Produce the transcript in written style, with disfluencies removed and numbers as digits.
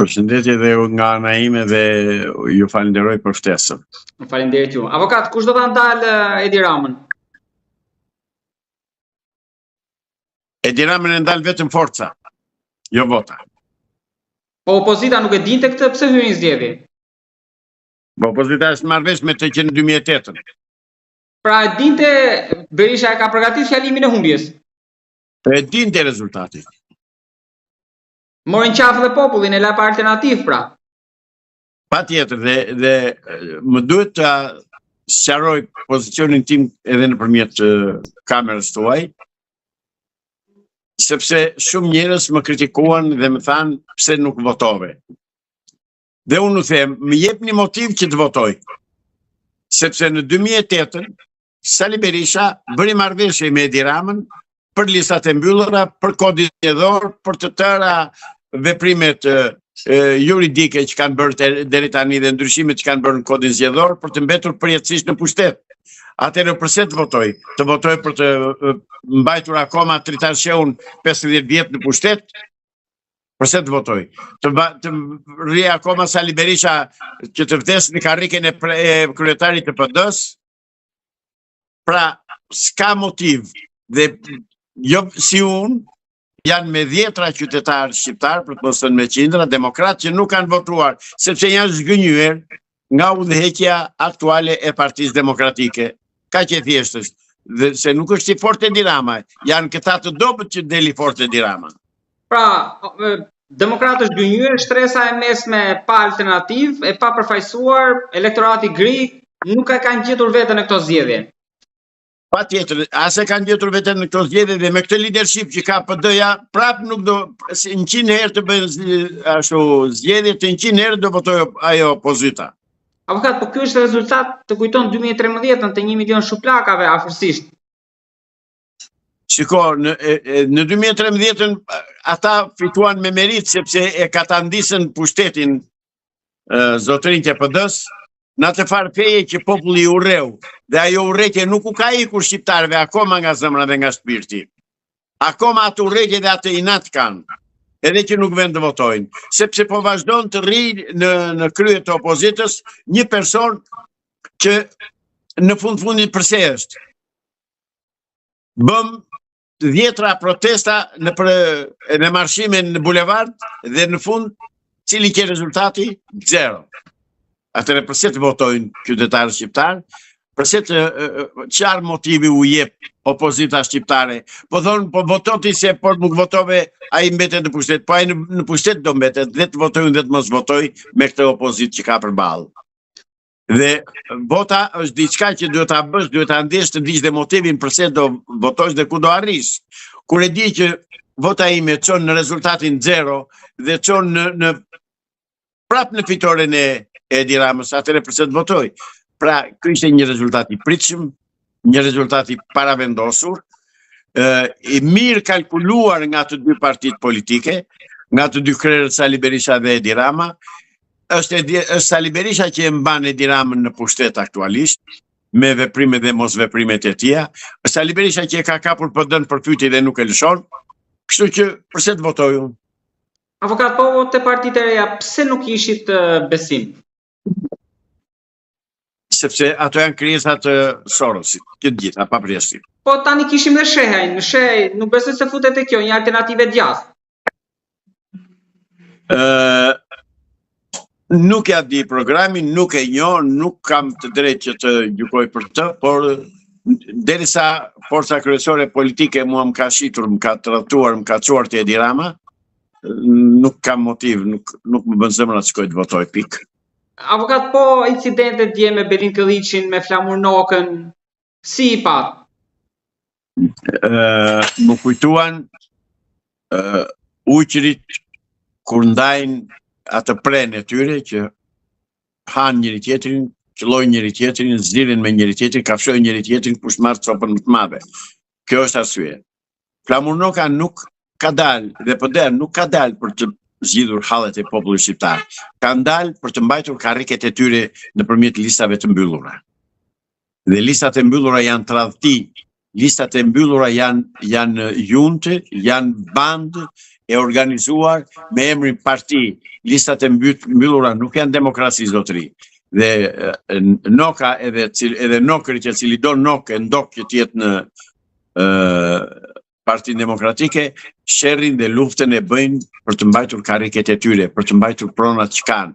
Përshëndetje dhe nga ana ime dhe ju falenderoj për ftesën. Faleminderit ju. Avokat, kush do ta ndalë Edi Ramën? Edi Ramën e ndal vetëm forca, jo vota. Po opozita nuk e dinte këtë, pse hyri në zgjedhje? Po opozita është marrëvesh me të që në 2008-ën. Pra e dinte Berisha e ka përgatitur fjalimin e humbjes. E dinte rezultati. Morin qafë dhe popullin, e la pa alternativë pra. Patjetër dhe më duhet të sqaroj pozicionin tim edhe nëpërmjet kamerës tuaj, sepse shumë njerëz më kritikuan dhe më thanë pse nuk votove. Dhe unë u them, më jepni motiv që të votoj. Sepse në 2008-ën Sali Berisha bëri marrëveshje me Edi Ramën për listat e mbyllura, për kodin zgjedhor, për të tëra veprimet juridike që kanë bërë deri tani dhe ndryshimet që kanë bërë në kodin zgjedhor për të mbetur përjetësisht në pushtet. Atëherë përse të votoj? Të votoj për të mbajtur akoma Tritasheun 50 vjet në pushtet? Përse të votoj? Të rri akoma Sali Berisha që të vdes në karriken e kryetarit të PD-s? Pra, s'ka motiv dhe jo si unë, janë me 10 qytetarë shqiptarë, për të mos thënë me qindra, demokratë që nuk kanë votuar, sepse janë zgënjur nga udhëheqja aktuale e Partisë Demokratike. Ka që thjesht është, dhe se nuk është i fortë Edi Rama, janë këta të dobët që deli fortë Edi Rama. Pra, demokratë është zgënjur, shtresa e mesme pa alternativë, e pa përfaqësuar, elektorati gri, nuk e kanë gjetur veten në këto zgjedhje. Patjetër, as e kanë gjetur veten në këto zgjedhje dhe me këtë leadership që ka PD-ja, prap nuk do 100 herë të bëjnë ashtu zgjedhje, të 100 herë do votojë ajo opozita. Avokat, po ky është rezultat të kujton 2013-ën të 1 milion shuplakave afërsisht. Shiko, në 2013-ën ata fituan me merit sepse e katandisën pushtetin zotërinjtë e PD-s. Në atë farë feje që populli urreu, dhe ajo urrejtje nuk u ka ikur shqiptarëve akoma nga zemra dhe nga shpirti. Akoma atë urrejtje dhe atë inat kanë, edhe që nuk vend të votojnë, sepse po vazhdon të rri në krye të opozitës një person që në fundit përse është. Bëm 10 protesta në marshime në bulevard dhe në fund, cili që rezultati? 0. Atëre përse të votojnë qytetarë shqiptarë, përse të qarë motivi u jep opozita shqiptare, po thonë, po vototi se por nuk votove, a i mbetet në pushtet, po a i në pushtet do mbetet, dhe të votojnë dhe të mos votoj me këtë opozit që ka përballë. Dhe vota është diçka që duhet ta bësh, duhet ta ndesh të dish dhe motivin përse do votosh dhe ku do arrish. Kur e di që vota ime çon në rezultatin 0 dhe çon në prap në fitoren e Edi Ramës, atëre përse të votoj. Pra, ky ishte një rezultat i pritshëm, një rezultat i paravendosur, i mirë kalkuluar nga të dy partitë politike, nga të dy krerët Sali Berisha dhe Edi Rama. Është Sali Berisha që e mban Edi Ramën në pushtet aktualisht, me veprimet dhe mos veprimet e tija. Është Sali Berisha që e ka kapur PD-n për fytyrë dhe nuk e lëshon. Kështu që përse të votoj unë? Avokat, po të partitë e reja, pse nuk ishit besim? Sepse ato janë krijesat të Sorosit, këtë gjitha, pa përjashtim. Po tani kishim dhe shehajn, në shehaj, nuk besoj se futet e kjo, një alternativë djathtë. Nuk ja di programin, nuk e njoh, nuk kam të drejtë që të gjykoj për të, por derisa forca kryesore politike mua më ka shitur, më ka tradhtuar, më ka çuar te Edi Rama, nuk kam motiv, nuk më bën zemra të shkoj të votoj, pikë. Avokat, po incidentet dje me Belin Këlliçin, me Flamur Nokën, si i pat? Më kujtuan uqërit kur ndajnë atë prenë e tyre që hanë njëri tjetrin, qëllojnë njëri tjetrin, zdirin me njëri tjetrin, kafshojnë njëri tjetrin kush marrë copën më të madhe. Kjo është arsye. Flamur Noka nuk ka dalë dhe PD nuk ka dalë për të zgjidhur hallet e popullit shqiptar. Kanë dalë për të mbajtur karriket e tyre nëpërmjet listave të mbyllura. Dhe listat e mbyllura janë tradhti listat e mbyllura janë junte, janë bandë e organizuar me emrin parti. Listat e mbyllura nuk janë demokraci zotëri. Dhe noka edhe nokërit e cili do nokë e ndokë që jetë në Partinë Demokratike, sherrin dhe luftën e bëjnë për të mbajtur karriket e tyre, për të mbajtur pronat që kanë.